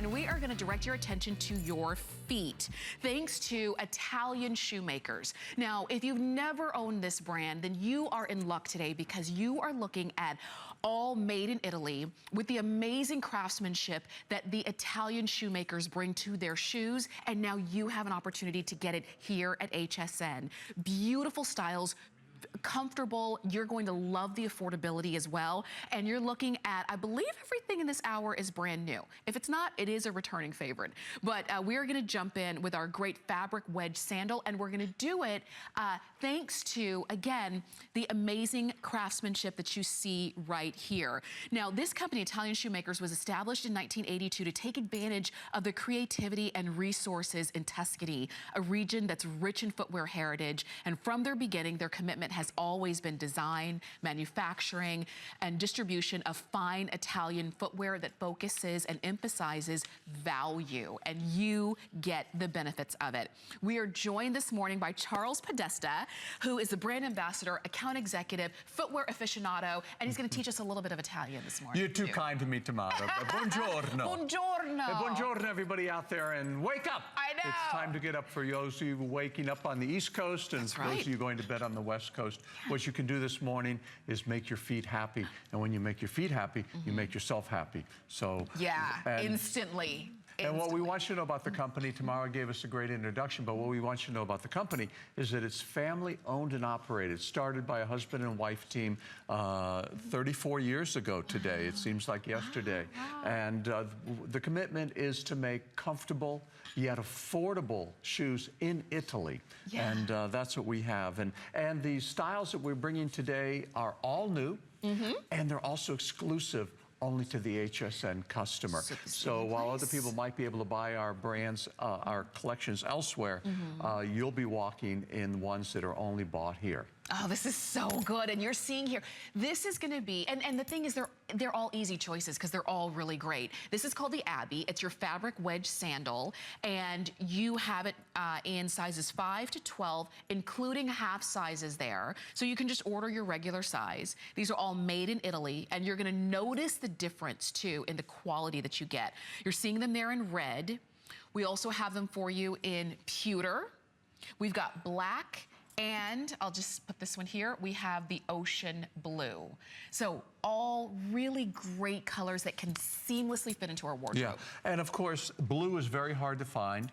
and we are gonna direct your attention to your feet, thanks to Italian Shoemakers. Now, if you've never owned this brand, then you are in luck today because you are looking at all made in Italy with the amazing craftsmanship that the Italian Shoemakers bring to their shoes, and now you have an opportunity to get it here at HSN. Beautiful styles, comfortable. You're going to love the affordability as well. And you're looking at, I believe everything in this hour is brand new. If it's not, it is a returning favorite. But we're gonna jump in with our great fabric wedge sandal, and we're gonna do it thanks to, again, the amazing craftsmanship that you see right here. Now, this company, Italian Shoemakers, was established in 1982 to take advantage of the creativity and resources in Tuscany, a region that's rich in footwear heritage. And from their beginning, their commitment has always been design, manufacturing, and distribution of fine Italian footwear that focuses and emphasizes value, and you get the benefits of it. We are joined this morning by Charles Podesta, who is the brand ambassador, account executive, footwear aficionado, and he's going to teach us a little bit of Italian this morning. You're too kind to me, Tomato. Buongiorno. Buongiorno. Hey, buongiorno, everybody out there, and wake up. I know. It's time to get up for those of you waking up on the East Coast and those of you going to bed on the West Coast. What you can do this morning is make your feet happy. And when you make your feet happy, you make yourself happy. So Instantly. And what we want you to know about the company, Tamara gave us a great introduction, but what we want you to know about the company is that it's family owned and operated, started by a husband and wife team 34 years ago today. It seems like yesterday. And the commitment is to make comfortable yet affordable shoes in Italy. And that's what we have. And the styles that we're bringing today are all new, and they're also exclusive only to the HSN customer. So while other people might be able to buy our brands, our collections elsewhere, you'll be walking in ones that are only bought here. Oh, this is so good. And you're seeing here, this is gonna be, and the thing is they're all easy choices because they're all really great. This is called the Abbie. It's your fabric wedge sandal, and you have it in sizes 5 to 12, including half sizes there. So you can just order your regular size. These are all made in Italy, and you're gonna notice the difference too in the quality that you get. You're seeing them there in red. We also have them for you in pewter. We've got black, and I'll just put this one here. We have the ocean blue. So all really great colors that can seamlessly fit into our wardrobe. Yeah, and of course, blue is very hard to find.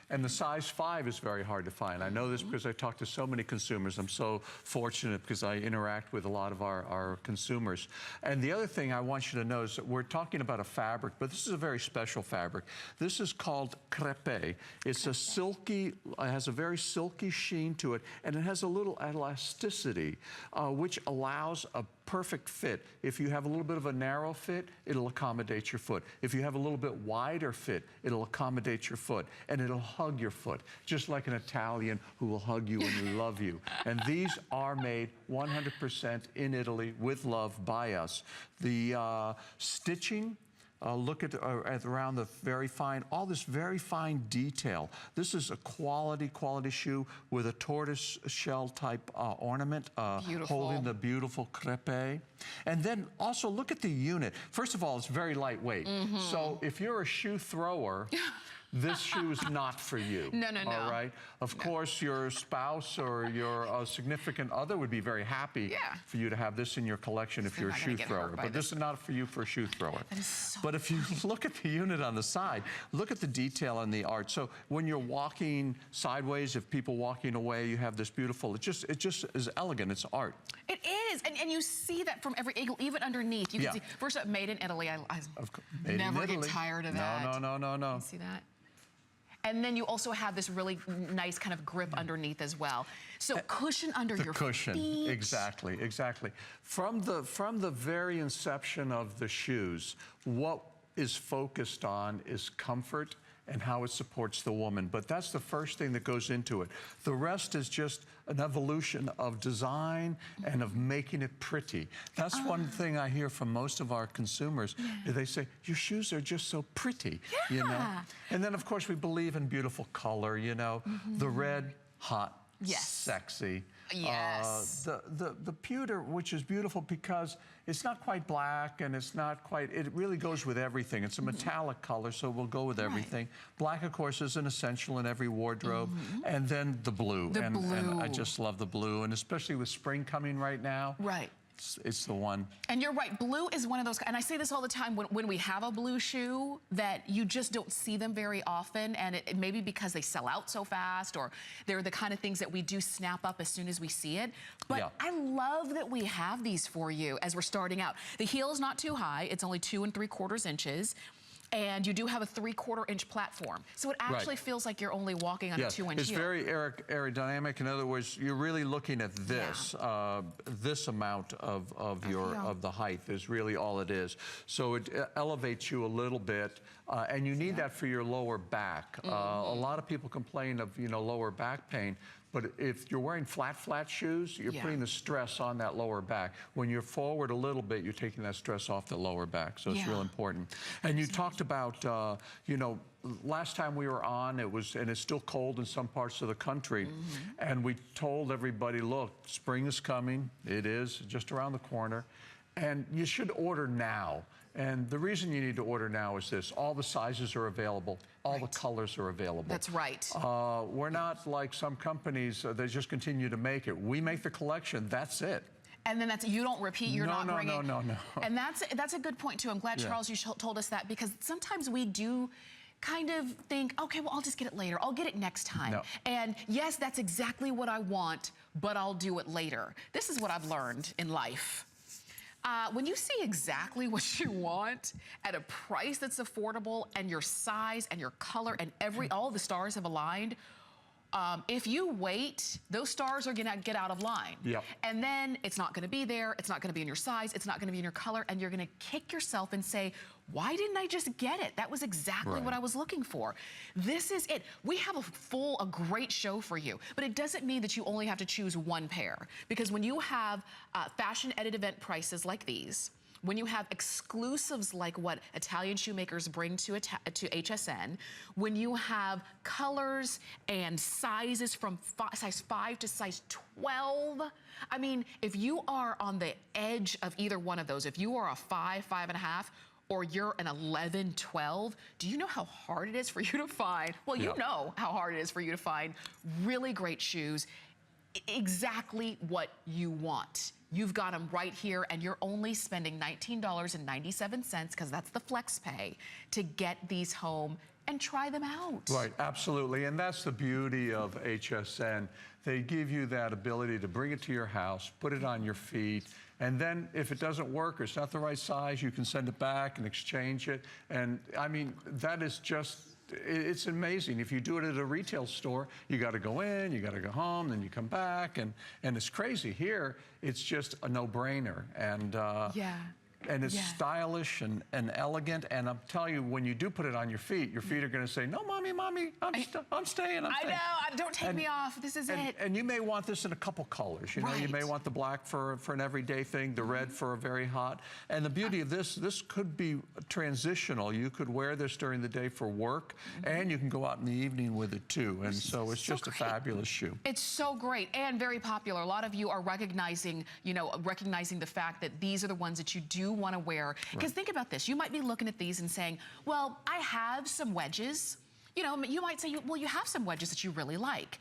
And the size 5 is very hard to find. I know this because I talk to so many consumers. I'm so fortunate because I interact with a lot of our consumers. And the other thing I want you to know is that we're talking about a fabric, but this is a very special fabric. This is called crepe. It's a silky, it has a very silky sheen to it, and it has a little elasticity, which allows a perfect fit. If you have a little bit of a narrow fit, it'll accommodate your foot. If you have a little bit wider fit, it'll accommodate your foot, and it'll hug your foot, just like an Italian who will hug you and love you. And these are made 100% in Italy with love by us. The stitching, look at around the very fine, all this very fine detail. This is a quality shoe with a tortoise shell type ornament holding the beautiful crepe. And then also look at the unit. First of all, it's very lightweight. So if you're a shoe thrower, this shoe is not for you. No. All right? Of course, your spouse or your significant other would be very happy for you to have this in your collection if you're a shoe thrower. But this is not for you for a shoe thrower. But if you look at the unit on the side, look at the detail and the art. So when you're walking sideways, if people walking away, you have this beautiful, it just is elegant. It's art. It is, and you see that from every angle, even underneath. You can see, first up, made in Italy. I never get tired of that. No. You see that? And then you also have this really nice kind of grip underneath as well. So cushion under your feet. Exactly. From the very inception of the shoes, what is focused on is comfort and how it supports the woman. But that's the first thing that goes into it. The rest is just an evolution of design and of making it pretty. That's one thing I hear from most of our consumers. They say, your shoes are just so pretty, you know? And then, of course, we believe in beautiful color, you know? The red, hot, sexy. Yes. The pewter, which is beautiful because it's not quite black and it's not quite, it really goes with everything. It's a metallic color, so it will go with everything. Black, of course, is an essential in every wardrobe. And then the blue. And I just love the blue, and especially with spring coming right now. Right. It's the one. And you're right, blue is one of those, and I say this all the time, when we have a blue shoe, that you just don't see them very often, and it may be because they sell out so fast, or they're the kind of things that we do snap up as soon as we see it. But I love that we have these for you as we're starting out. The heel is not too high, it's only 2 3/4 inches. And you do have a 3/4 inch platform. So it actually feels like you're only walking on a 2-inch heel. It's very aerodynamic. In other words, you're really looking at this. This amount of the height is really all it is. So it elevates you a little bit. And you need that for your lower back. A lot of people complain of, lower back pain. But if you're wearing flat shoes, you're putting the stress on that lower back. When you're forward a little bit, you're taking that stress off the lower back. So it's real important. And you talked about, last time we were on, and it's still cold in some parts of the country. And we told everybody, look, spring is coming. It is just around the corner. And you should order now. And the reason you need to order now is this. All the sizes are available. All the colors are available. That's right. We're not like some companies that just continue to make it. We make the collection. That's it. And then you don't repeat, you're not bringing... No. And that's a good point, too. I'm glad, Charles, you told us that, because sometimes we do kind of think, okay, well, I'll just get it later. I'll get it next time. No. And yes, that's exactly what I want, but I'll do it later. This is what I've learned in life. When you see exactly what you want at a price that's affordable, and your size and your color and all the stars have aligned, if you wait, those stars are gonna get out of line. And then it's not gonna be there, it's not gonna be in your size, it's not gonna be in your color, and you're gonna kick yourself and say, why didn't I just get it? That was exactly what I was looking for. This is it. We have a great show for you, but it doesn't mean that you only have to choose one pair, because when you have fashion edit event prices like these, when you have exclusives like what Italian Shoemakers bring to HSN, when you have colors and sizes from size 5 to size 12, I mean, if you are on the edge of either one of those, if you are a 5, 5.5, or you're an 11, 12, do you know how hard it is for you to find, well, you know how hard it is for you to find really great shoes, exactly what you want. You've got them right here, and you're only spending $19.97, because that's the flex pay, to get these home and try them out. Right, absolutely, and that's the beauty of HSN. They give you that ability to bring it to your house, put it on your feet, and then if it doesn't work or it's not the right size, you can send it back and exchange it. And I mean, that is just, it's amazing. If you do it at a retail store, you got to go in, you got to go home, then you come back, and it's crazy. Here, it's just a no-brainer. And and it's stylish and elegant. And I'm telling you, when you do put it on your feet are going to say, no, mommy, I'm staying. I know, don't take me off. This is it. And you may want this in a couple colors. You know, you may want the black for an everyday thing, the red for a very hot. And the beauty of this could be transitional. You could wear this during the day for work, and you can go out in the evening with it too. And so it's just a fabulous shoe. It's so great and very popular. A lot of you are recognizing the fact that these are the ones that you do want to wear. Because think about this. You might be looking at these and saying, well, I have some wedges. You know, you might say, well, you have some wedges that you really like,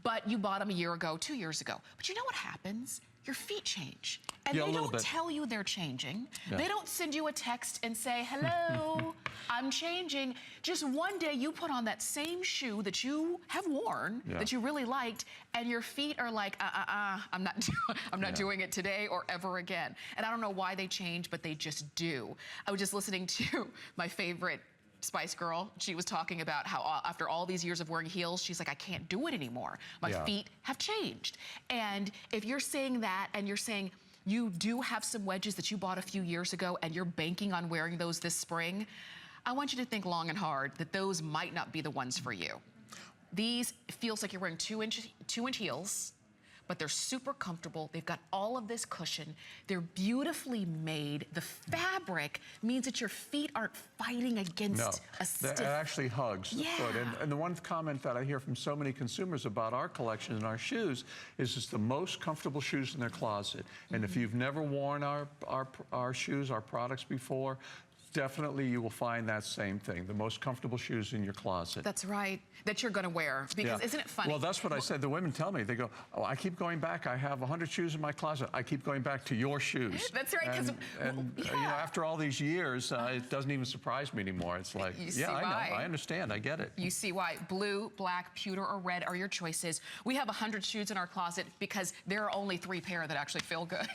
but you bought them a year ago, 2 years ago. But you know what happens? Your feet change. And they don't tell you they're changing. They don't send you a text and say, hello, I'm changing. Just one day you put on that same shoe that you have worn, that you really liked, and your feet are like, I'm not doing it today or ever again. And I don't know why they change, but they just do. I was just listening to my favorite Spice Girl. She was talking about how after all these years of wearing heels, she's like, I can't do it anymore. My feet have changed. And if you're saying that, and you're saying you do have some wedges that you bought a few years ago and you're banking on wearing those this spring, I want you to think long and hard that those might not be the ones for you. These, it feels like you're wearing 2-inch heels, but they're super comfortable. They've got all of this cushion. They're beautifully made. The fabric means that your feet aren't fighting against a stiff. It actually hugs the foot. And the one comment that I hear from so many consumers about our collection and our shoes is it's the most comfortable shoes in their closet. And if you've never worn our shoes, our products before, definitely you will find that same thing, the most comfortable shoes in your closet. That's right, that you're gonna wear, because isn't it funny? Well, that's what I said. The women tell me, they go, oh, I keep going back. I have 100 shoes in my closet. I keep going back to your shoes. That's right, because you know, after all these years, it doesn't even surprise me anymore. It's like, yeah, I know, I understand, I get it. You see why. Blue, black, pewter, or red are your choices. We have 100 shoes in our closet because there are only 3 pair that actually feel good.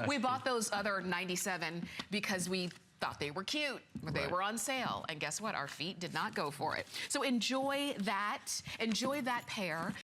We bought those other 97 because we thought they were cute, but they were on sale. And guess what? Our feet did not go for it. So enjoy that pair.